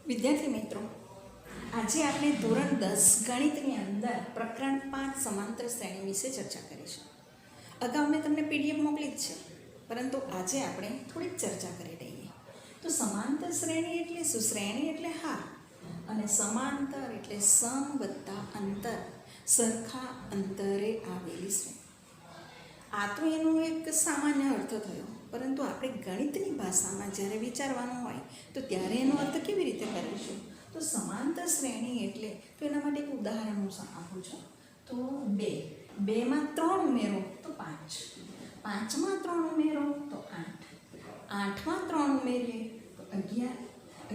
વિદ્યાર્થી મિત્રો, આજે આપણે ધોરણ 10 ગણિતની અંદર પ્રકરણ 5 સમાંતર શ્રેણી વિશે ચર્ચા કરીશું. અગાઉ મેં તમને પીડીએફ મોકલી જ છે, પરંતુ આજે આપણે થોડીક ચર્ચા કરી લઈએ. તો સમાંતર શ્રેણી એટલે શું? શ્રેણી એટલે હા, અને સમાંતર એટલે સમ વત્તા અંતર, સરખા અંતરે આવેલી શ્રેણી. આ તો એનો એક સામાન્ય અર્થ થયો, પરંતુ આપણે ગણિતની ભાષામાં જ્યારે વિચારવાનું હોય તો ત્યારે એનો અર્થ કેવી રીતે કરીશું? તો સમાંતર શ્રેણી એટલે તો એના માટે એક ઉદાહરણ હું આપું છું. તો 2 માં 3 ઉમેરો તો 5, 5 માં 3 ઉમેરો તો 8, 8 માં 3 ઉમેરીએ તો 11,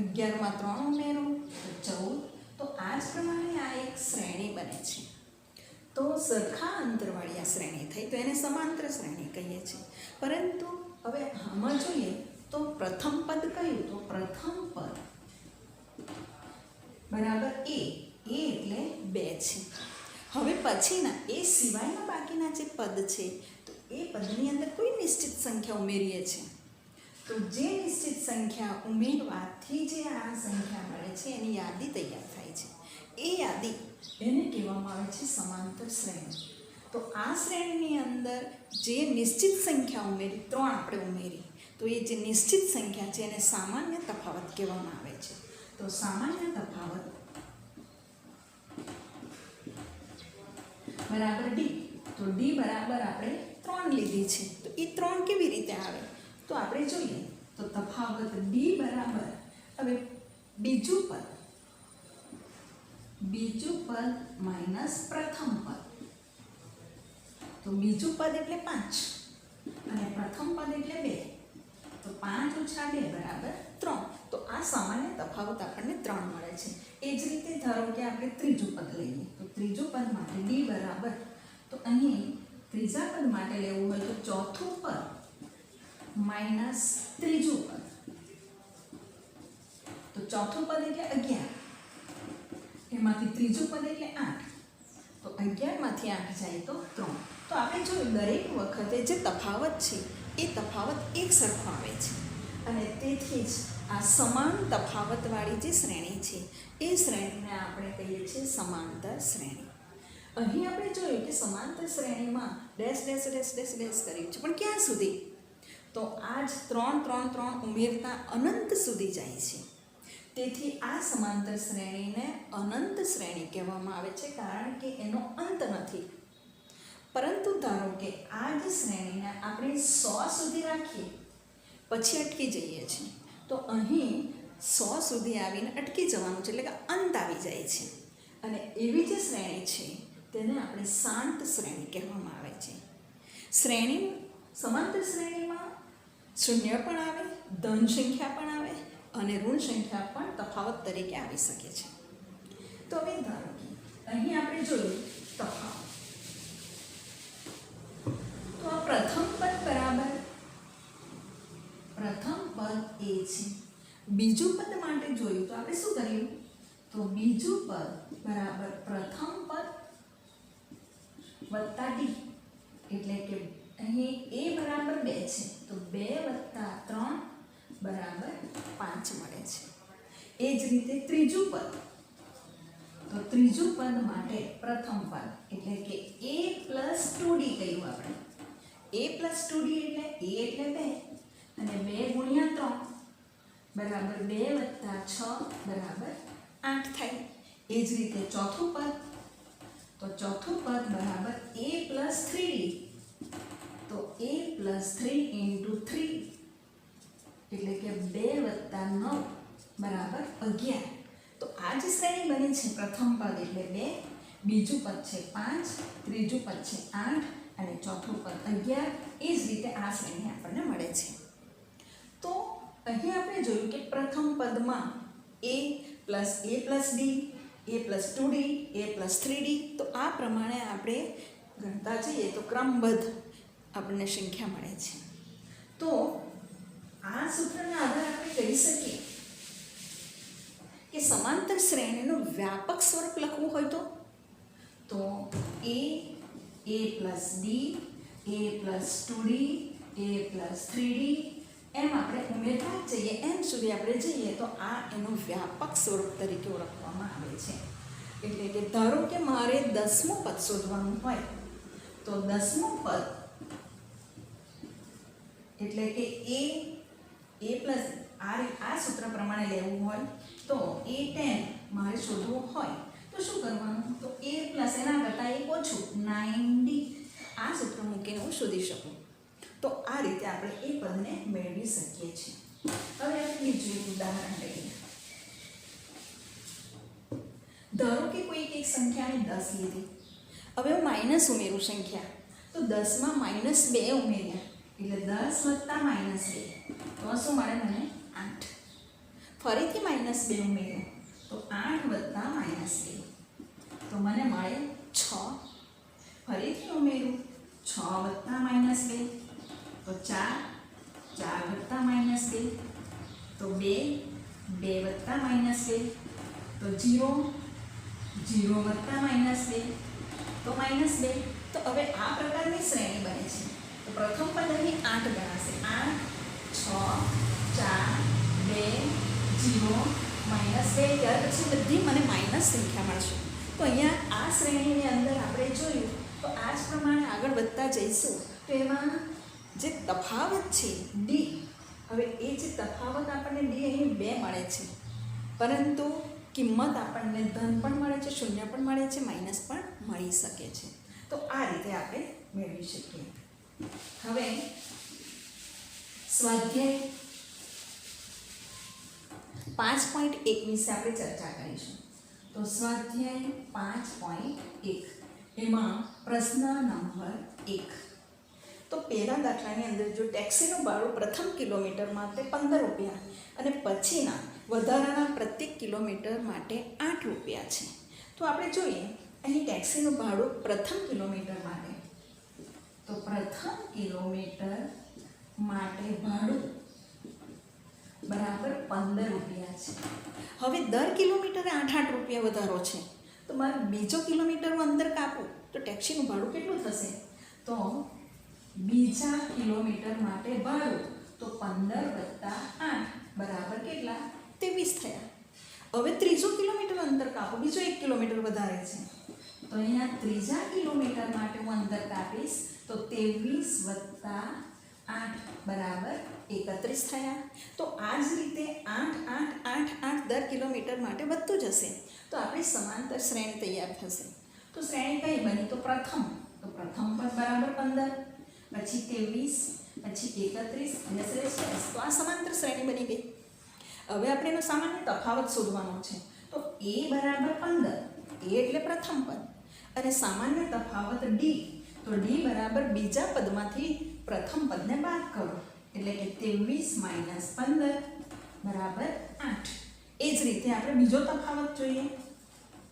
11 માં 3 ઉમેરો તો 14. તો આ જ પ્રમાણે આ એક શ્રેણી બને છે. તો સરખા અંતરવાળી આ શ્રેણી થઈ, તો એને સમાંતર શ્રેણી કહીએ છીએ. પરંતુ હવે આમાં જોઈએ તો પ્રથમ પદ કયું? તો પ્રથમ પદ બરાબર એ એટલે 2 છે. હવે પછીના એ સિવાયના બાકીના જે પદ છે, તો એ પદની અંદર કોઈ નિશ્ચિત સંખ્યા ઉમેરીએ છીએ. તો જે નિશ્ચિત સંખ્યા ઉમેરવાથી જે આ સંખ્યા મળે છે એની યાદી તૈયાર થાય છે. એ યાદી એને કહેવામાં આવે છે સમાંતર શ્રેણી. તો આ શ્રેણીની અંદર જે નિશ્ચિત સંખ્યા ઉમેરી, 3 આપણે ઉમેરી, તો એ જે નિશ્ચિત સંખ્યા છે એને સામાન્ય તફાવત કહેવામાં આવે છે. તો સામાન્ય તફાવત બરાબર ડી. તો ડી બરાબર આપણે 3 લીધી છે. તો એ 3 કેવી રીતે આવે? તો આપણે જોઈએ તો તફાવત ડી બરાબર, હવે બીજું પદ માઇનસ પ્રથમ પદ. તો બીજું પદ એટલે 5 અને પ્રથમ પદ એટલે 2. તો 5 ઓછા 2 બરાબર 3. તો આ સામાન્ય તફાવત આપણને 3 મળે છે. એ જ રીતે ધારો કે આપણે ત્રીજું પદ લઈએ, તો ત્રીજું પદ માટે ડી બરાબર, તો અહીં ત્રીજા પદ માટે લેવું હોય તો ચોથું પદ માઇનસ ત્રીજું પદ. તો ચોથું પદ એટલે 11, એમાંથી ત્રીજું પદ એટલે 8. તો 11 માંથી 8 જાય તો 3. તો આપણે જોયું દરેક વખતે જે તફાવત છે એ તફાવત એક સરખો આવે છે, અને તેથી જ આ સમાન તફાવતવાળી જે શ્રેણી છે એ શ્રેણીને આપણે કહીએ છીએ સમાંતર શ્રેણી. અહીં આપણે જોયું કે સમાંતર શ્રેણીમાં dash dash dash dash dash કર્યું છે, પણ ક્યાં સુધી? તો આ જ 3 3 3 ઉમેરતા અનંત સુધી જાય છે. તેથી આ સમાંતર શ્રેણીને અનંત શ્રેણી કહેવામાં આવે છે, કારણ કે એનો અંત નથી. પરંતુ ધારો કે આ જ શ્રેણીને આપણે 100 સુધી રાખીએ પછી અટકી જઈએ છીએ, તો અહીં 100 સુધી આવીને અટકી જવાનું છે, એટલે કે અંત આવી જાય છે. અને એવી જે શ્રેણી છે તેને આપણે શાંત શ્રેણી કહેવામાં આવે છે. સમાંતર શ્રેણીમાં શૂન્ય પણ આવે, ધન સંખ્યા પણ આવે અને ઋણ સંખ્યા પણ તફાવત તરીકે આવી શકે છે. તો હવે ધારો કે અહીં આપણે જોયું તફાવત, તો આ પ્રથમ પદ બરાબર પ્રથમ પદ એ છે. બીજું પદ માટે જોયું તો આપણે શું કર્યું? તો બીજું પદ બરાબર પ્રથમ પદ વત્તા ડી, એટલે કે અહીં એ બરાબર 2 છે, તો 2 વત્તા 3 બરાબર 5 મળે છે. એ જ રીતે ત્રીજું પદ, તો ત્રીજું પદ માટે પ્રથમ પદ એટલે કે a પ્લસ 2d કહ્યું આપણે. a પ્લસ 2d એટલે a એટલે 2 અને 2 ગુણ્યા 3 બરાબર 2 વત્તા 6 બરાબર 8 થાય. એ જ રીતે ચોથું પદ, તો ચોથું પદ બરાબર a પ્લસ 3d, તો a પ્લસ 3 ઇન્ટુ 3 એટલે કે 2 વત્તા 9 બરાબર 11. તો આ જ શ્રેણી બની છે. પ્રથમ પદ એટલે 2, બીજું પદ છે 5, ત્રીજું પદ છે 8 અને ચોથું પદ 11. એ જ રીતે આ શ્રેણી આપણને મળે છે. તો અહીં આપણે જોયું કે પ્રથમ પદમાં a plus D, a plus 2d, a plus 3d. તો આ પ્રમાણે આપણે ગણતા જઈએ તો ક્રમબદ્ધ આપણને સંખ્યા મળે છે. તો આ સૂત્રના આધારે આપણે કહી શકીએ કે સમાંતર શ્રેણીનું વ્યાપક સ્વરૂપ લખવું હોય તો a plus D, a plus 2d, a plus 3d, એમ આપણે ઉમેરતા જ જઈએ, એમ સુધી આપણે જઈએ તો આ એનું વ્યાપક સ્વરૂપ તરીકે ઓળખવામાં આવે છે. એટલે કે ધારો કે મારે 10મું પદ શોધવાનું હોય તો 10મું પદ એટલે કે a પ્લસ આ સૂત્ર પ્રમાણે લેવું હોય તો a10 મારે શોધવું હોય તો શું કરવાનું? તો a પ્લસ એના કરતાં એક ઓછું 9d આ સૂત્ર મૂકીને હું શોધી શકું. તો આ રીતે આપણે એ પદને મેળવી શકીએ છીએ. હવે આપણે બીજું એક ઉદાહરણ લઈએ. ધારો કે કોઈ એક સંખ્યાને 10 લીધી, હવે હું માઇનસ ઉમેરું સંખ્યા, તો 10માં -2 ઉમેર્યા એટલે 10 + -2 તો શું મળે મને? 8. ફરીથી -2 ઉમેર્યા તો 8 + -2 તો મને મળે 6. ફરીથી ઉમેરું 6 + -2 તો 4, 4 + -2 તો 2, 2 + -2 તો 0, 0 + -2 તો -2. તો હવે આ પ્રકારની શ્રેણી બને છે. તો પ્રથમ પદ અહીં 8 ગણાશે. 8, 6, 4, 2, 0, -2 ત્યાર પછી બધી મને માઇનસ સંખ્યા મળશે. તો અહીંયા આ શ્રેણીની અંદર આપણે જોયું તો આ જ પ્રમાણે આગળ વધતા જઈશું તો એમાં જે તફાવત છે ડી, હવે એ જે તફાવત આપણને ડી અહીં 2 મળે છે, પરંતુ કિંમત આપણને ધન પણ મળે છે, શૂન્ય પણ મળે છે, માઇનસ પણ મળી શકે છે. તો આ રીતે આપણે મેળવી શકીએ. હવે સ્વાધ્યાય 5.1 વિશે આપણે ચર્ચા કરીશું. તો સ્વાધ્યાય 5.1 એમાં પ્રશ્ન નંબર 1. તો પહેલા દાખલાની અંદર જો ટેક્સીનું ભાડું પ્રથમ કિલોમીટર માટે 15 રૂપિયા અને પછીના વધારાના પ્રત્યેક કિલોમીટર માટે 8 રૂપિયા છે. તો આપણે જોઈએ અહીં ટેક્સીનું ભાડું પ્રથમ કિલોમીટર માટે, તો પ્રથમ કિલોમીટર માટે ભાડું બરાબર 15 રૂપિયા છે. હવે દર કિલોમીટરે 8 રૂપિયા વધારો છે, તો મારે બીજો કિલોમીટરનું અંતર કાપવું તો ટેક્સીનું ભાડું કેટલું થશે? તો બીજા કિલોમીટર માટે ભાડું તો 15 + 8 બરાબર કેટલા? 23 થયા. હવે ત્રીજો કિલોમીટર અંતર કાપો, બીજો 1 કિલોમીટર વધારે છે, તો અહીંયા ત્રીજા કિલોમીટર માટે હું અંતર કાપીશ તો 23 + 8 બરાબર 31 થયા. તો આ જ રીતે 8, 8, 8, 8 દર કિલોમીટર માટે વધતું જશે તો આપણી સમાંતર શ્રેણી તૈયાર થશે. તો શ્રેણી કઈ બની? તો પ્રથમ પદ બરાબર 15, પછી 23, પછી 31 અને શ્રેષ્ઠ. તો આ સમાંતર શ્રેણી બની ગઈ. હવે આપણે એનો સામાન્ય તફાવત શોધવાનો છે. તો a બરાબર 15, a એટલે પ્રથમ પદ, અને સામાન્ય તફાવત d, તો d બરાબર બીજા પદમાંથી પ્રથમ પદને બાદ કરો એટલે કે 23 - 15 બરાબર 8. એ જ રીતે આપણે બીજો તફાવત જોઈએ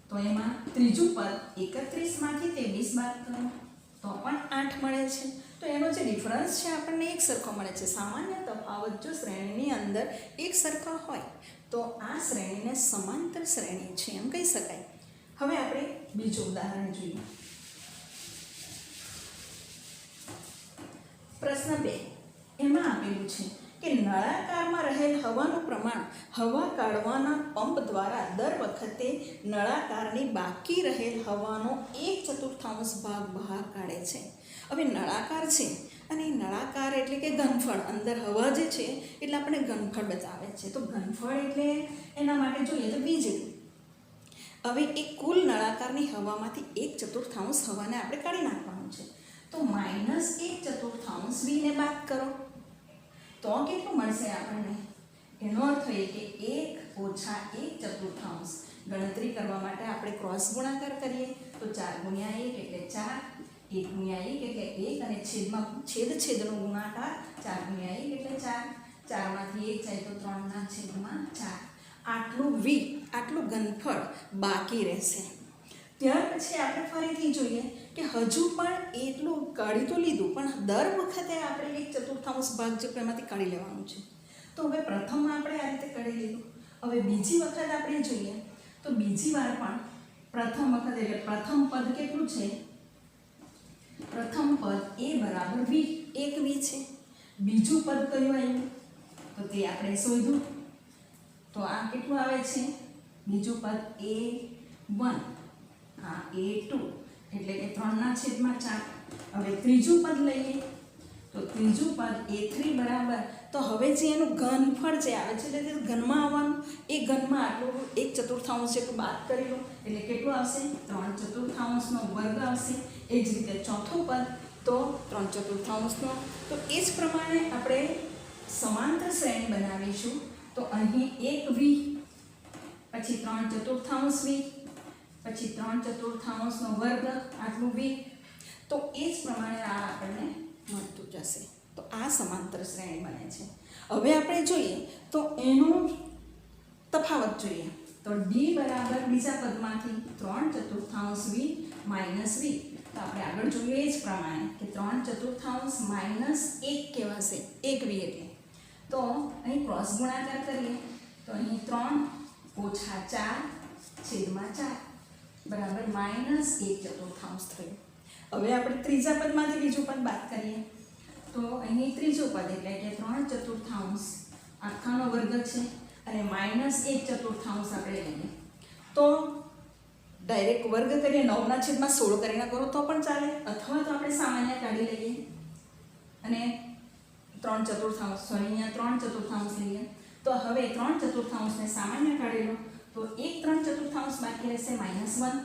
તો એમાં ત્રીજું પદ 31માંથી 23 બાદ કરો તો પણ 8 મળે છે. તો એનો જે ડિફરન્સ છે આપણને એક સરખો મળે છે. સામાન્ય તફાવત જો શ્રેણીની અંદર એક સરખા હોય તો આ શ્રેણીને સમાંતર શ્રેણી છે એમ કહી શકાય. હવે આપણે બીજું ઉદાહરણ જોઈએ. પ્રશ્ન 2 એમાં આપેલું છે કે નળાકારમાં રહેલ હવાનું પ્રમાણ હવા કાઢવાના પંપ દ્વારા દર વખતે નળાકારની બાકી રહેલ હવાનો 1/4 ભાગ બહાર કાઢે છે. હવે નળાકાર છે અને એ નળાકાર એટલે કે ઘનફળ, અંદર હવા જે છે એટલે આપણે ઘનફળ બતાવે છે. તો ઘનફળ એટલે એના માટે જોઈએ તો વીજળી. હવે એ કુલ નળાકારની હવામાંથી 1/4 હવાને આપણે કાઢી નાખવાનું છે. તો -1/4 વીને બાદ કરો તો કેટલું મળશે આપણને? એનો અર્થ એ કે 1 - 1/4. ગણતરી કરવા માટે આપણે ક્રોસ ગુણાકાર કરીએ તો 4 × 1 એટલે 4, 1 × 1 એટલે 1 અને છેદનો ગુણાકાર 4 × 1 એટલે 4. 4માંથી 1 જાય તો 3/4. આટલું વી, આટલું ઘનફળ બાકી રહેશે. ત્યાર પછી આપણે ફરીથી જોઈએ કે હજુ પણ એટલું કાઢી તો લીધું, પણ દર વખતે આપણે 1/4 ભાગ જેટલું એમાંથી કાઢી લેવાનું છે. તો હવે પ્રથમ આપણે આ રીતે કાઢી લીધું. હવે બીજી વખત આપણે જોઈએ તો બીજી વાર પણ પ્રથમ વખત એટલે પ્રથમ પદ કેટલું છે? પ્રથમ પદ a બરાબર v, 1 v છે. બીજું પદ કયું આવ્યું? તો તે આપણે શોધ્યું. તો આ કેટલું આવે છે? બીજું પદ a1, આ a2 એટલે કે 3/4. હવે ત્રીજું પદ લઈએ તો ત્રીજું પદ a3 બરાબર, તો હવે જે એનું ઘનફળ જે આવે છે એટલે ઘનમાં આવવાનું, એ ઘનમાં આટલું 1/4 જેટલું બાદ કરી લો એટલે કેટલું આવશે? 3/4 વર્ગ આવશે. એ જ રીતે ચોથું પદ તો 3/4. તો એ જ પ્રમાણે આપણે સમાંતર શ્રેણી બનાવીશું. તો અહીં 1 v, પછી 3/4 v, પછી 3/4 વર્ગ આટલું v. તો એ જ પ્રમાણે આ આપણને મળતું જશે. તો આ સમાંતર શ્રેણી બને છે. હવે આપણે જોઈએ તો એનો તફાવત જોઈએ. તો d બરાબર બીજા પદમાંથી 3/4 v માઇનસ v. તો આપણે આગળ જોઈએ એ જ પ્રમાણે કે 3/4 માઇનસ 1 કહેવાશે, 1 v એટલે. તો અહીં ક્રોસ ગુણાકાર કરીએ તો અહીં 3 ઓછા 4/4 બરાબર માઇનસ 1/4 થયું. હવે આપણે ત્રીજા પદમાંથી બીજું પદ બાદ કરીએ તો અહીં ત્રીજું પદ એટલે કે 3/4 આખાનો વર્ગ છે અને માઇનસ 1/4 આપણે લઈએ તો ડાયરેક્ટ વર્ગ કરીએ 9/16 કરીને કરો તો પણ ચાલે, અથવા તો આપણે સામાન્ય કાઢી લઈએ અને 3/4 અહીંયા 3/4 લઈએ. તો હવે 3/4 સામાન્ય કાઢી લો તો 1 3/4 બાકી રહેશે -1.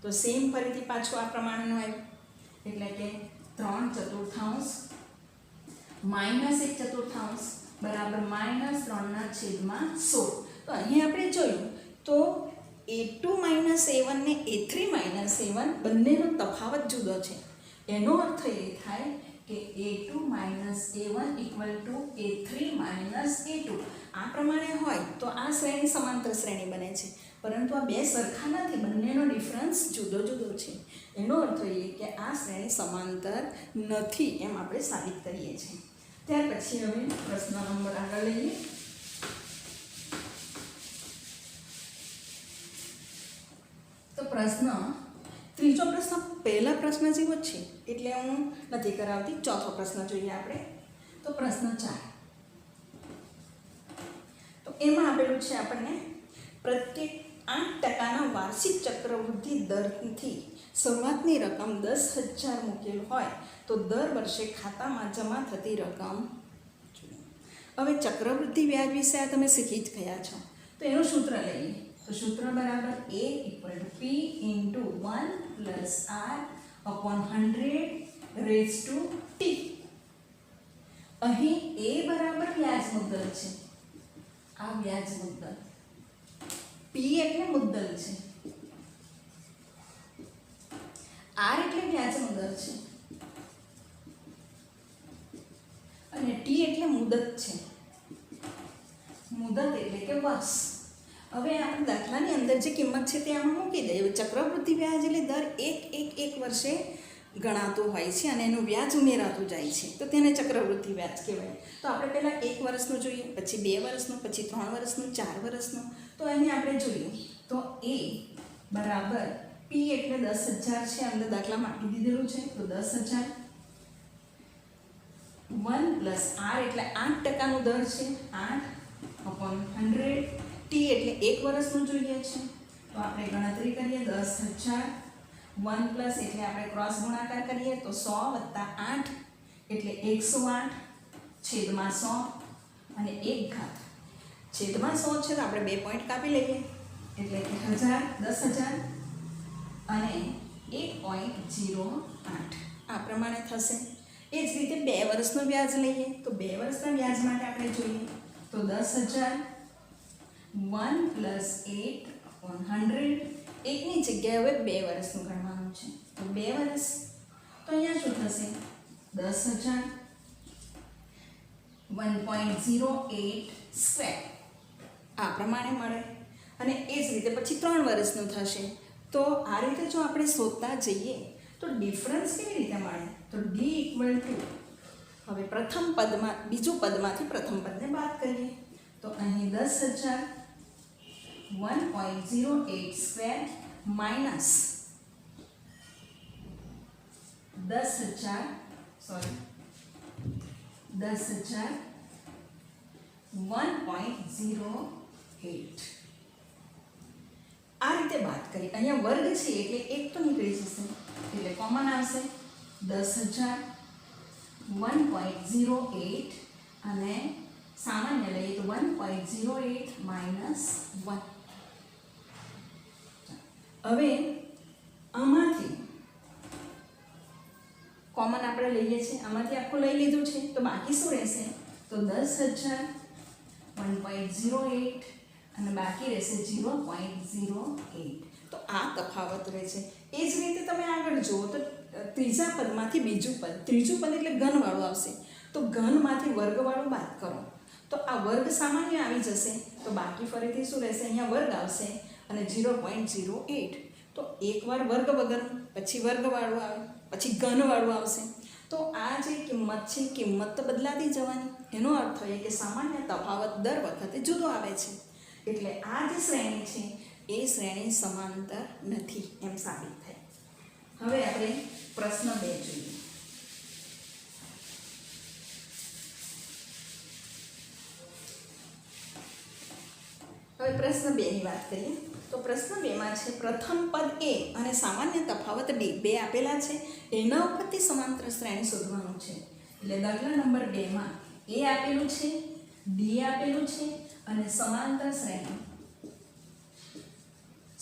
તો સેમ ફરીથી પાછું આ પ્રમાણેનું આવ્યું એટલે કે 3/4 માઇનસ 1/4 બરાબર -3/16. તો અહીં આપણે જોયું તો a2 માઇનસ a1 ને a3 માઇનસ a1 બંનેનો તફાવત જુદો છે. એનો અર્થ એ થાય કે a2 minus a1 equal to a3 minus a2. આ પ્રમાણે હોય તો આ શ્રેણી સમાંતર શ્રેણી બને છે. પરંતુ આ બે સરખા નથી, બંનેનો ડિફરન્સ જુદો જુદો છે. એનો અર્થ એ કે આ શ્રેણી સમાંતર નથી એમ આપણે સાબિત કરીએ છીએ. ત્યાર પછી હવે પ્રશ્ન નંબર આગળ લઈએ. તો ત્રીજો પ્રશ્ન પહેલા પ્રશ્ન જેવો જ છે એટલે હું નથી કરાવતી. ચોથો પ્રશ્ન જોઈએ આપણે. તો પ્રશ્ન 4. તો એમાં આપેલું છે આપણને પ્રત્યેક 8% વાર્ષિક ચક્રવૃદ્ધિ દરથી શરૂઆતની રકમ 10,000 મૂકેલ હોય તો દર વર્ષે ખાતામાં જમા થતી રકમ. હવે ચક્રવૃદ્ધિ વ્યાજ વિશે આ તમે શીખી જ ગયા છો. તો એનું સૂત્ર લઈએ. તો સૂત્ર બરાબર a equal to p into 1 plus r upon 100 raise to t. અહીં a બરાબર વ્યાજ મુદ્દલ છે, આ વ્યાજ મુદ્દલ. p એટલે મુદ્દલ છે, r એટલે વ્યાજ મુદ્દલ છે અને t એટલે મુદત છે. મુદત એટલે કે વર્ષ. હવે આપણે દાખલાની અંદર જે કિંમત છે તે આમાં મૂકી દઈએ. ચક્રવૃદ્ધિ વ્યાજ એટલે દર એક વર્ષે ગણાતું હોય છે અને એનું વ્યાજ ઉમેરાતું જાય છે, તો તેને ચક્રવૃદ્ધિ વ્યાજ કહેવાય. તો આપણે પહેલાં 1 વર્ષનું જોઈએ, પછી 2 વર્ષનું, પછી 3 વર્ષનું, 4 વર્ષનું. તો અહીં આપણે જોઈએ તો a બરાબર p એટલે 10,000 છે, અંદર દાખલામાં આપી દીધેલું છે તો 10,000. 1 પ્લસ r એટલે 8%નો દર છે, 8 અપોન 100. t એટલે 1 વર્ષનું જોઈએ છે તો આપણે ગણતરી કરીએ 10,000. 1 પ્લસ એટલે આપણે ક્રોસ ગુણાકાર કરીએ તો 100 વત્તા 8 એટલે 108 છેદમાં 100 અને 1 ઘાત. છેદમાં 100 છે તો આપણે 2 પોઈન્ટ કાપી લઈએ એટલે કે 10,000 અને 1.08 આ પ્રમાણે થશે. એ જ રીતે 2 વર્ષનું વ્યાજ લઈએ તો 2 વર્ષના વ્યાજ માટે આપણે જોઈએ તો 10,000 1 પ્લસ 8 અપોન 100. એકની જગ્યાએ હવે 2 વર્ષનું ગણવાનું છે તો 2 વર્ષ. તો અહીંયા શું થશે 10,000 1.08 સ્ક્વેર આ પ્રમાણે મળે. અને એ જ રીતે પછી 3 વર્ષનું થશે. તો આ રીતે જો આપણે શોધતા જઈએ તો ડિફરન્સ કેવી રીતે મળે? તો d ઇક્વલ ટુ હવે પ્રથમ પદમાં બીજું પદમાંથી પ્રથમ પદને બાદ કરીએ તો અહીં 10,000 1.08 સ્ક્વેર માઇનસ 10,000 1.08. આ રીતે વાત કરી. અહીંયા વર્ગ છે એટલે એક તો નીકળી જશે એટલે કોમન આવશે 10,000 1.08 અને સામાન્ય લઈએ તો 1.08 માઇનસ 1. હવે આમાંથી કોમન આપણે લઈએ છીએ, આમાંથી આખું લઈ લીધું છે તો બાકી શું રહેશે તો 10,000 1.08 અને બાકી રહેશે 0.08. તો આ તફાવત રહેશે. એ જ રીતે તમે આગળ જુઓ તો ત્રીજા પદમાંથી બીજું પદ, ત્રીજું પદ એટલે ઘનવાળું આવશે તો ઘનમાંથી વર્ગવાળું બાદ કરો તો આ વર્ગ સામાન્ય આવી જશે તો બાકી ફરીથી શું રહેશે અહીંયા વર્ગ આવશે અને 0.08. તો એકવાર વર્ગ વગર પછી વર્ગવાળું આવે પછી ઘનવાળું આવશે. તો આ જે કિંમત છે કિંમત તો બદલાતી જવાની. એનો અર્થ એ કે સામાન્ય તફાવત દર વખતે જુદો આવે છે એટલે આ જે શ્રેણી છે એ શ્રેણી સમાંતર નથી એમ સાબિત થાય. હવે આપણે પ્રશ્ન 2 જોઈએ. હવે પ્રશ્ન 2 ની વાત કરીએ તો પ્રશ્ન 2 માં છે પ્રથમ પદ a અને સામાન્ય તફાવત d બે આપેલા છે એના ઉપરથી સમાંતર શ્રેણી શોધવાનું છે. એટલે દાખલા નંબર 2 માં a આપેલું છે, d આપેલું છે અને સમાંતર શ્રેણી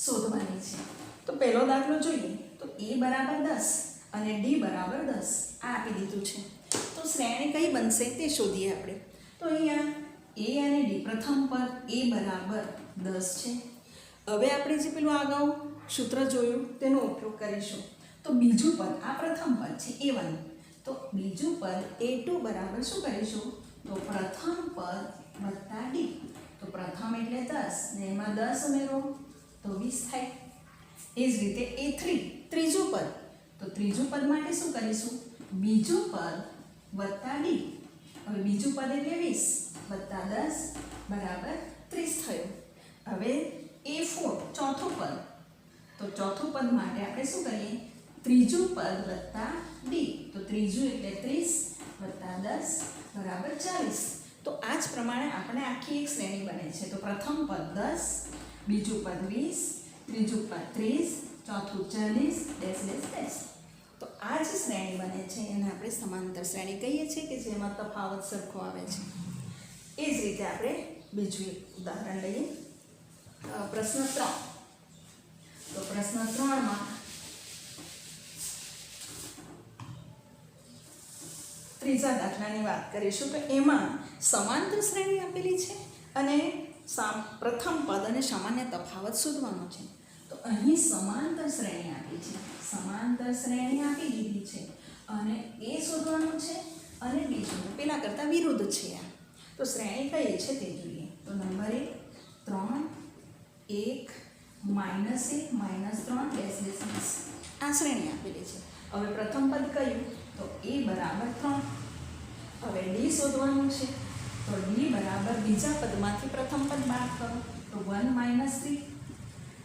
શોધવાની છે. તો પહેલો દાખલો જોઈએ તો a બરાબર 10 અને d બરાબર 10 આ આપી દીધું છે. તો શ્રેણી કઈ બનશે તે શોધીએ આપણે. તો અહીંયા a અને d પ્રથમ પદ a બરાબર 10 છે. હવે આપણે જે પેલું અગાઉ સૂત્ર જોયું તેનો ઉપયોગ કરીશું. તો બીજું પદ આ પ્રથમ પદ છે a1 તો બીજું પદ a2 બરાબર શું કરીશું તો પ્રથમ પદ વત્તા d. તો પ્રથમ એટલે 10 ને એમાં 10 ઉમેરો તો 20 થાય. એ જ રીતે a3 ત્રીજું પદ તો ત્રીજું પદ માટે શું કરીશું બીજું પદ વત્તા d. હવે બીજું પદ એટલે 20 વત્તા 10 બરાબર 30 થયું. હવે a4 ચોથું પદ તો ચોથું પદ માટે આપણે શું કરીએ ત્રીજું પદ વત્તા d. તો ત્રીજું એટલે 30 વત્તા 10 બરાબર 40. તો આ જ પ્રમાણે આપણે આખી એક શ્રેણી બને છે. તો પ્રથમ પદ 10 બીજું પદ 20 ત્રીજું પદ 30 ચોથું 40 ડેશ ડેશ ડેશ. તો આ જ શ્રેણી બને છે એને આપણે સમાંતર શ્રેણી કહીએ છીએ કે જેમાં તફાવત સરખો આવે છે. એ જ રીતે આપણે બીજું એક ઉદાહરણ લઈએ. પ્રશ્ન 3 તો પ્રશ્ન 3 માં ત્રીજા દાખલાની વાત કરીશું. તો એમાં સમાંતર શ્રેણી આપેલી છે અને પ્રથમ પદ અને સામાન્ય તફાવત શોધવાનો છે. તો અહીં સમાંતર શ્રેણી આપી છે, સમાંતર શ્રેણી આપી દીધી છે અને એ શોધવાનું છે અને બીજું પેલા કરતાં વિરુદ્ધ છે આ. તો શ્રેણી કઈ છે તે જોઈએ. તો નંબર 1 3 1 -1 -3 ડેશ ડેશ ડેશ આ શ્રેણી આપેલી છે. હવે પ્રથમ પદ કયું તો a બરાબર 3. હવે d શોધવાનું છે તો d બરાબર બીજા પદમાંથી પ્રથમ પદ બાદ કરો તો 1 - 3.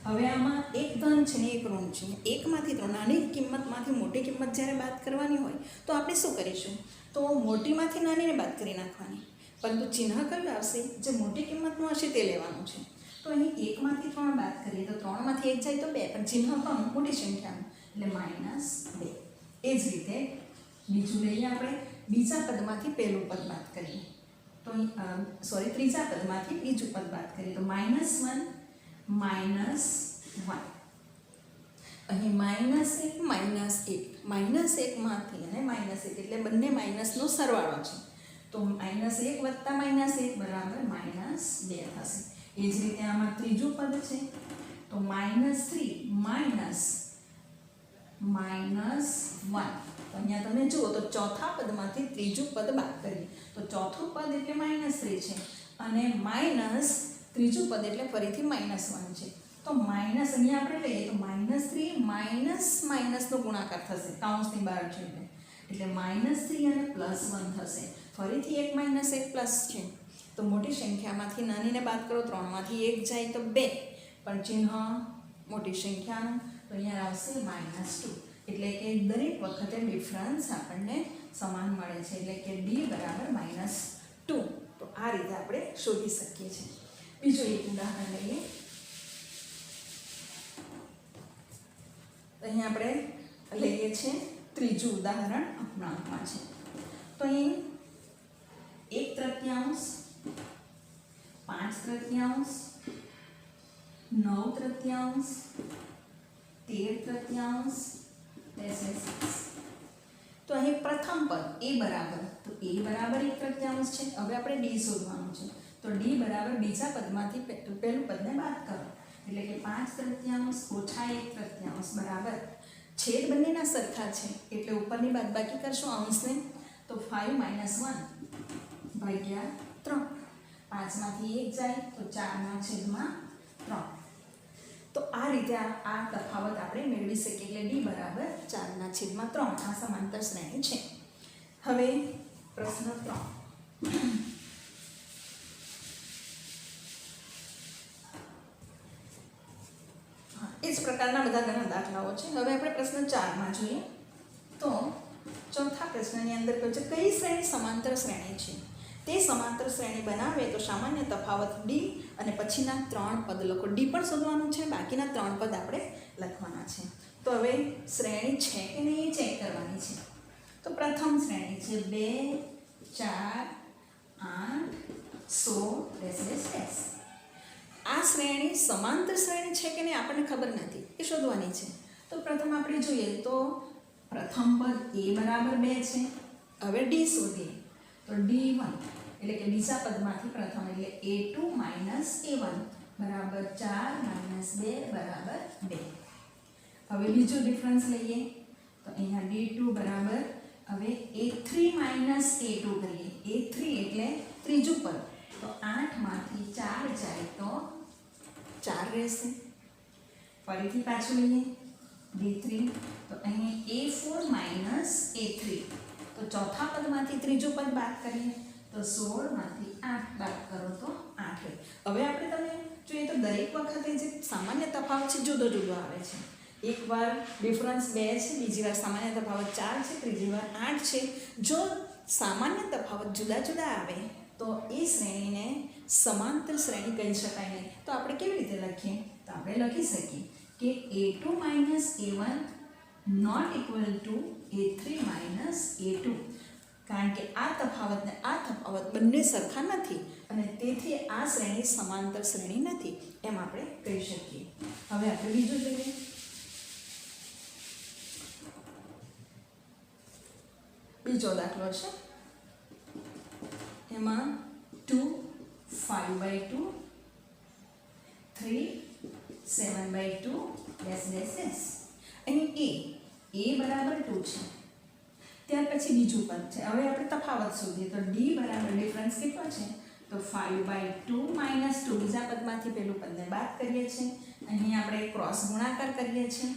હવે આમાં એક ધન છે ને એક ઋણ છે. એકમાંથી તો નાની કિંમતમાંથી મોટી કિંમત જ્યારે બાદ કરવાની હોય તો આપણે શું કરીશું તો મોટીમાંથી નાનીને બાદ કરી નાખવાની. પરંતુ ચિહ્ન કયું આવશે જે મોટી કિંમતનું હશે તે લેવાનું છે. તો અહીં 1માંથી 3 બાદ કરીએ તો 3માંથી 1 જાય તો 2 પણ ચિહ્ન પણ મોટી સંખ્યાનું એટલે -2. એ જ રીતે બીજું લઈએ આપણે બીજા પદમાંથી પહેલું પદ બાદ કરીએ તો ત્રીજા પદમાંથી બીજું પદ બાદ કરીએ તો -1 -1 અહીં -1 માંથી અને -1 એટલે બંને માઇનસનો સરવાળો છે. તો -1 વત્તા -1 બરાબર -2 થશે. એ જ રીતે આમાં ત્રીજું પદ છે તો -3 -1. તો અહીંયા તમે જુઓ તો ચોથા પદમાંથી ત્રીજું પદ બાદ કરીએ તો ચોથું પદ એટલે -3 છે અને માઇનસ ત્રીજું પદ એટલે ફરીથી -1 છે. તો માઇનસ અહીંયા આપણે લઈએ તો -3 માઇનસનો ગુણાકાર થશે કૌંસની બહાર છે એટલે -3 અને +1 થશે. ફરીથી એક -1 પ્લસ છે તો મોટી સંખ્યામાંથી નાનીને બાદ કરો 3માંથી 1 જાય તો 2 પણ ચિહ્ન મોટી સંખ્યાનું તો અહીંયા આવશે -2. એટલે કે દરેક વખતે ડિફરન્સ આપણને સમાન મળે છે એટલે કે d બરાબર -2. તો આ રીતે આપણે શોધી શકીએ છીએ. બીજું એક ઉદાહરણ લઈએ. અહીં આપણે લઈએ છીએ ત્રીજું ઉદાહરણ અપૂર્ણાંકમાં છે. તો અહીં 1/3, 5/3, 9/3, 13/3 તો અહીં પ્રથમ પદ a બરાબર, તો a બરાબર 1/3 છે. હવે આપણે d શોધવાનું છે. તો d બરાબર બીજા પદમાંથી પહેલું પદને બાદ કરો, એટલે કે 5/3 ઓછા 1/3 બરાબર છેદ બંનેના સરખા છે એટલે ઉપરની બાદબાકી કરશું અંશને. તો 5 - 1 ભાગ્યા 3, 5 માંથી 1 જાય તો 4/3. તો આ રીતે આ તફાવત આપણે મેળવી શકીએ એટલે d બરાબર 4/3. આ સમાંતર શ્રેણી છે. હવે પ્રશ્ન 3. એ જ પ્રકારના બધા ઘણા દાખલાઓ છે. હવે આપણે પ્રશ્ન 4માં જોઈએ. તો ચોથા પ્રશ્નની અંદર કહ્યું છે કઈ શ્રેણી સમાંતર શ્રેણી છે. તે સમાંતર શ્રેણી બનાવે તો સામાન્ય તફાવત d અને પછીના 3 પદ લખો. d પણ શોધવાનું છે, બાકીના 3 પદ આપણે લખવાના છે. તો હવે શ્રેણી છે કે નહીં એ ચેક કરવાની છે. તો પ્રથમ શ્રેણી છે 2, 4, 8, 16 આ શ્રેણી સમાંતર શ્રેણી છે કે નહીં આપણને ખબર નથી, એ શોધવાની છે. તો પ્રથમ આપણે જોઈએ તો પ્રથમ પદ a બરાબર 2 છે. હવે d શોધીએ તો d1 એટલે કે બીજા પદમાંથી પ્રથમ એટલે a2 - a1 બરાબર 4 - 2 બરાબર 2. હવે બીજું ડિફરન્સ લઈએ તો અહીંયા d2 બરાબર હવે a3 - a2 કરીએ. a3 એટલે ત્રીજું પદ, તો 8 માંથી 4 જાય તો 4 રહેશે. ફરીથી પાછું લઈએ d3 તો અહીં a4 - a3 તો ચોથા પદમાંથી ત્રીજું પદ બાદ કરીએ તો 16 માંથી 8 બાદ કરો તો 8 રહે. હવે આપણે તમે જોઈએ તો દરેક વખતે જે સામાન્ય તફાવત છે જુદો જુદો આવે છે. એકવાર ડિફરન્સ 2 છે, બીજી વાર સામાન્ય તફાવત 4 છે, ત્રીજી વાર 8 છે. જો સામાન્ય તફાવત જુદા જુદા આવે તો એ શ્રેણીને સમાંતર શ્રેણી કહી શકાય નહીં. તો આપણે કેવી રીતે લખીએ? તો આપણે લખી શકીએ કે a2 - a1 not equal to a3 - a2, કારણ કે આ તફાવત બંને સરખા નથી અને તેથી આ શ્રેણી સમાંતર શ્રેણી નથી એમ આપણે કહી શકીએ. હવે આપણે બીજું જોઈએ. બીજો દાખલો છે. એમાં 2, 5/2, 3, 7/2 અહીં a બરાબર 2 છે. ત્યાર પછી બીજું પદ છે. હવે આપણે તફાવત શોધીએ તો d બરાબર ડિફરન્સ કેટલો છે? તો 5/2 - 2 બીજા પદમાંથી પેલું પદને બાદ કરીએ છીએ. અહીં આપણે ક્રોસ ગુણાકાર કરીએ છીએ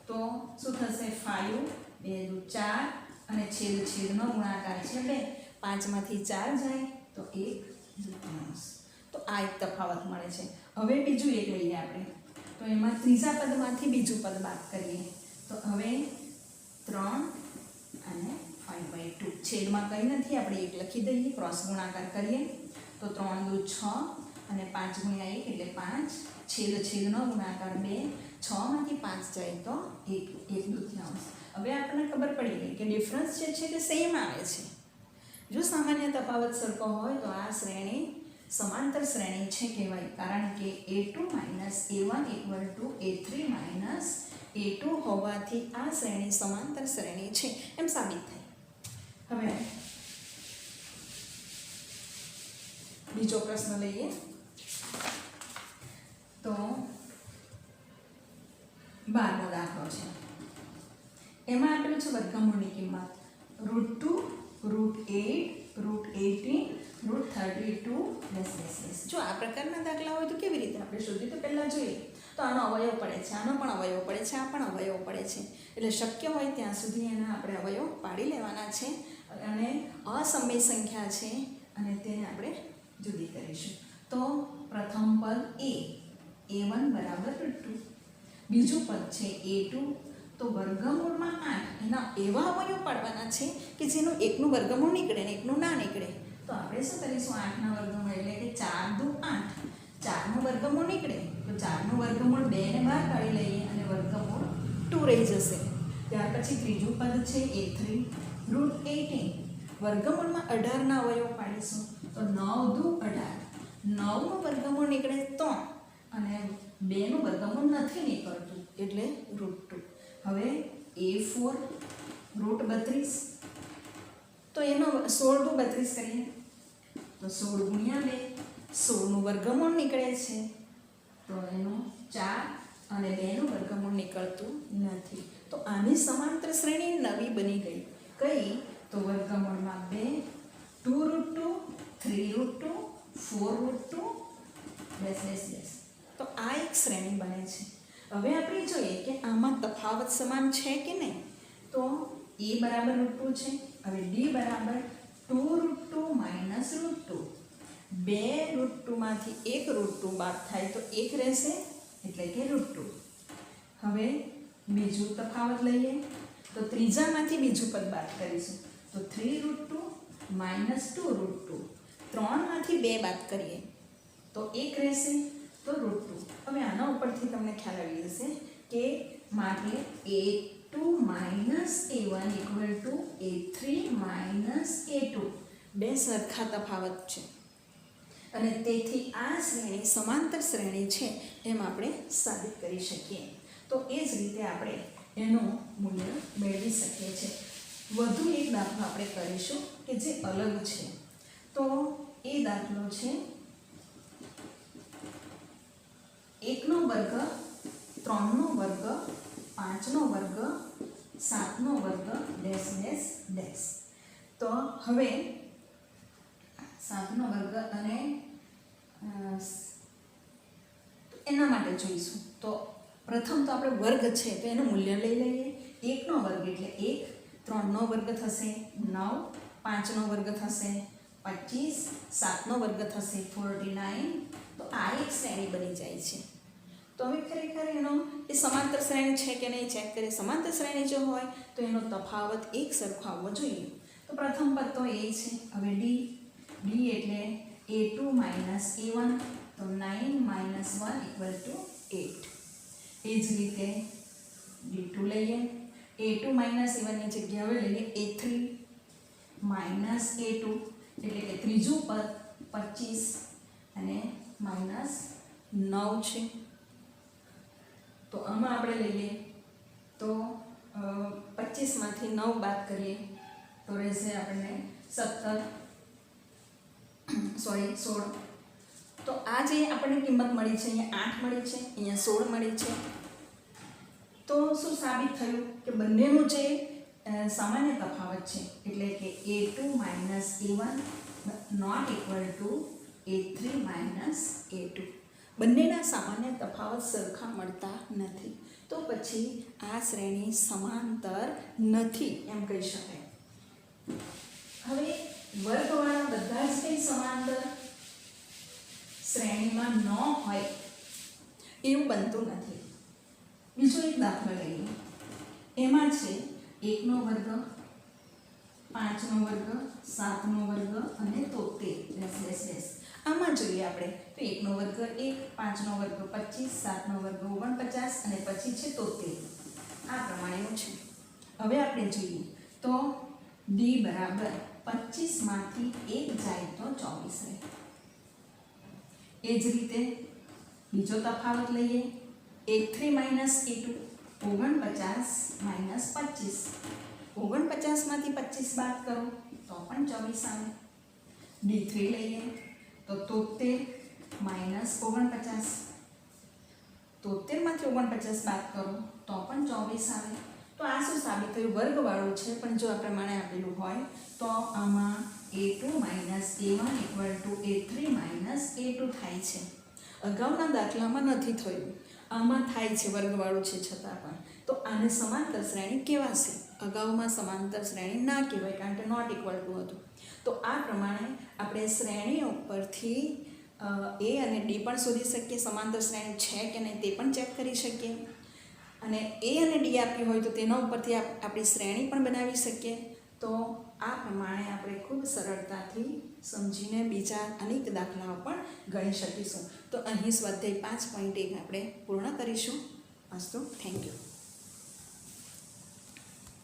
તો શું થશે? 5 2 4 અને છેદનો ગુણાકાર છે 2. 5 માંથી 4 જાય તો 1/2. તો આ એક તફાવત મળે છે. હવે બીજું એક લઈએ આપણે. તો એમાં ત્રીજા પદમાંથી બીજું પદ બાદ કરીએ તો હવે 3 અને 5/2 છેદમાં કંઈ નથી, આપણે 1 લખી દઈએ. ક્રોસ ગુણાકાર કરીએ તો 3 દુ 6 અને 5 × 1 એટલે 5. છેદનો ગુણાકાર 2. 6 માંથી 5 જાય તો 1/2. હવે આપણને ખબર પડી ગઈ કે ડિફરન્સ જે છે તે સેમ આવે છે. જો સામાન્ય તફાવત સરખો હોય તો આ શ્રેણી સમાંતર શ્રેણી છે કહેવાય, કારણ કે a2 - a1 = a3 - a2 હોવાથી આ શ્રેણી સમાંતર શ્રેણી છે એમ સાબિત થાય. હવે બીજો પ્રશ્ન લઈએ તો 12મો દાખલો છે. એમાં આપેલું છે વર્ગમૂળની કિંમત √2, √8, √18, √32 જો આ પ્રકારના દાખલા હોય તો કેવી રીતે આપણે શોધીએ? તો પહેલાં જોઈએ તો આનો અવયવ પડે છે, આનો પણ અવયવ પડે છે, આ પણ અવયવ પડે છે. એટલે શક્ય હોય ત્યાં સુધી એના આપણે અવયવ પાડી લેવાના છે અને અસમય સંખ્યા છે અને તેને આપણે જુદી કરીશું. તો પ્રથમ પદ a1 બરાબર 2, બીજું પદ છે a2 તો વર્ગમૂળમાં 8 એના એવા અવયવ પાડવાના છે કે જેનું એકનું વર્ગમૂળ નીકળે ને એકનું ના નીકળે. તો આપણે શું કરીશું 8ના વર્ગમૂળ એટલે કે 4 દુ 8, 4નું વર્ગમૂળ નીકળે તો 4નું વર્ગમૂળ 2 ને બહાર કાઢી લઈએ અને વર્ગમૂળ 2 રહી જશે. ત્યાર પછી ત્રીજું પદ છે a3√18. વર્ગમૂળમાં 18ના અવયવ પાડીશું તો 9 દુ 18, 9નું વર્ગમૂળ નીકળે 3 અને 2નું વર્ગમૂળ નથી નીકળતું એટલે √2. હવે a4√32 તો એનો 16 દુ 32 કરીએ તો 16 ગુણ્યા 2, 16નું વર્ગમૂળ નીકળે છે તો એનો 4 અને 2નું વર્ગમૂળ નીકળતું નથી. તો આની સમાંતર શ્રેણી નવી બની ગઈ. કઈ? તો વર્ગમૂળમાં 2, 2√2, 3√2, 4√2 ડેશ ડેશ ડેશ. તો આ એક શ્રેણી બને છે. હવે આપણે જોઈએ કે આમાં તફાવત સમાન છે કે નહીં. તો a બરાબર √2 છે. હવે d બરાબર 2√2 માઇનસ √2. 2 √2 માંથી 1 √2 બાદ થાય તો 1 રહેશે એટલે કે √2. હવે બીજું તફાવત લઈએ તો ત્રીજામાંથી બીજું પદ બાદ કરીશું તો 3√2 માઇનસ 2√2. 3માંથી 2 બાદ કરીએ તો 1 રહેશે તો √2. હવે આના ઉપરથી તમને ખ્યાલ આવી જશે કે માટે a2 minus a1 equal to a3 minus a2 બે સરખા તફાવત છે અને તેથી આ શ્રેણી સમાંતર શ્રેણી છે એમ આપણે સાબિત કરી શકીએ. તો એ જ રીતે આપણે એનું મૂલ્ય મેળવી શકીએ છીએ. વધુ એક દાખલો આપણે કરીશું કે જે અલગ છે. તો એ દાખલો છે 1નો વર્ગ 3નો વર્ગ 5નો વર્ગ 7નો વર્ગ ડેશ ડેશ ડેશ. તો હવે 7નો વર્ગ અને એના માટે જોઈશું. તો પ્રથમ તો આપણે વર્ગ છે તો એનું મૂલ્ય લઈ લઈએ. 1નો વર્ગ એટલે 1, 3નો વર્ગ થશે 9, 5નો વર્ગ થશે 25, 7નો વર્ગ થશે 49. તો આ એક શ્રેણી બની જાય છે. તો હવે ખરેખર એનો એ સમાંતર શ્રેણી છે કે નહીં ચેક કરીએ. સમાંતર શ્રેણી જો હોય તો એનો તફાવત એક સરખો આવવો જોઈએ. તો પ્રથમ પદ તો એ છે. હવે d એટલે a2 માઇનસ a1 તો 9 માઇનસ 1 ઇક્વલ ટુ 8. એ જ રીતે d2 લઈએ. a2 માઇનસ a1 ની જગ્યાએ હવે લઈએ a3 માઇનસ a2 એટલે કે ત્રીજું પદ 25 અને માઇનસ 9 છે. તો આમાં આપણે લઈએ તો 25માંથી 9 બાદ કરીએ તો રહેશે આપણને 16. તો આ જે આપણને કિંમત મળી છે અહીંયા 8 મળી છે, અહીંયા 16 મળી છે. તો શું સાબિત થયું કે બંનેનું જે સામાન્ય તફાવત છે એટલે કે a2 minus a1 not equal to a3 minus a2. બંનેના સામાન્ય તફાવત સરખા મળતા નથી. તો પછી આ શ્રેણી સમાંતર નથી એમ કહી શકાય. હવે વર્ગવાળા બધા જ કંઈ સમાંતર શ્રેણીમાં ન હોય એવું બનતું નથી. બીજો એક દાખલો લઈએ. એમાં છે 1નો વર્ગ, 5નો વર્ગ, 7નો વર્ગ અને 73. આમાં જોઈએ આપણે તો 1નો વર્ગ 1, 5નો વર્ગ 25, 7નો વર્ગ 49 અને પછી છે 73. આ પ્રમાણેનું છે. હવે આપણે જોઈએ તો d બરાબર 25માંથી 1 જાય તો 24 રહે. એ જ રીતે બીજો તફાવત લઈએ. a3 minus a2 49 minus 25. 49માંથી 25 બાદ કરો તો પણ 24 આવે. d3 લઈએ તો 73 માઇનસ 49. 73માંથી 49 બાદ કરો તો પણ 24 આવે. તો આ શું સાબિત થયું? વર્ગવાળું છે પણ જો આ પ્રમાણે આપેલું હોય તો આમાં a2 minus a1 equal to a3 minus a2 થાય છે. અગાઉના દાખલામાં નથી થયું, આમાં થાય છે, વર્ગવાળું છે છતાં પણ. તો આને સમાંતર શ્રેણી કહેવાશે. અગાઉમાં સમાંતર શ્રેણી ના કહેવાય કારણ કે નોટ ઇક્વલ ટુ હતું. તો આ પ્રમાણે આપણે શ્રેણીઓ પરથી એ અને ડી પણ શોધી શકીએ. સમાંતર શ્રેણી છે કે નહીં તે પણ ચેક કરી શકીએ. અને એ અને ડી આપ્યું હોય તો તેના ઉપરથી આપણી શ્રેણી પણ બનાવી શકીએ. તો આ પ્રમાણે આપણે ખૂબ સરળતાથી સમજીને બીજા અનેક દાખલાઓ પણ ગણી શકીશું. તો અહીં સ્વાધ્યાય 5.1 આપણે પૂર્ણ કરીશું. અસ્તુ, થેન્ક યુ.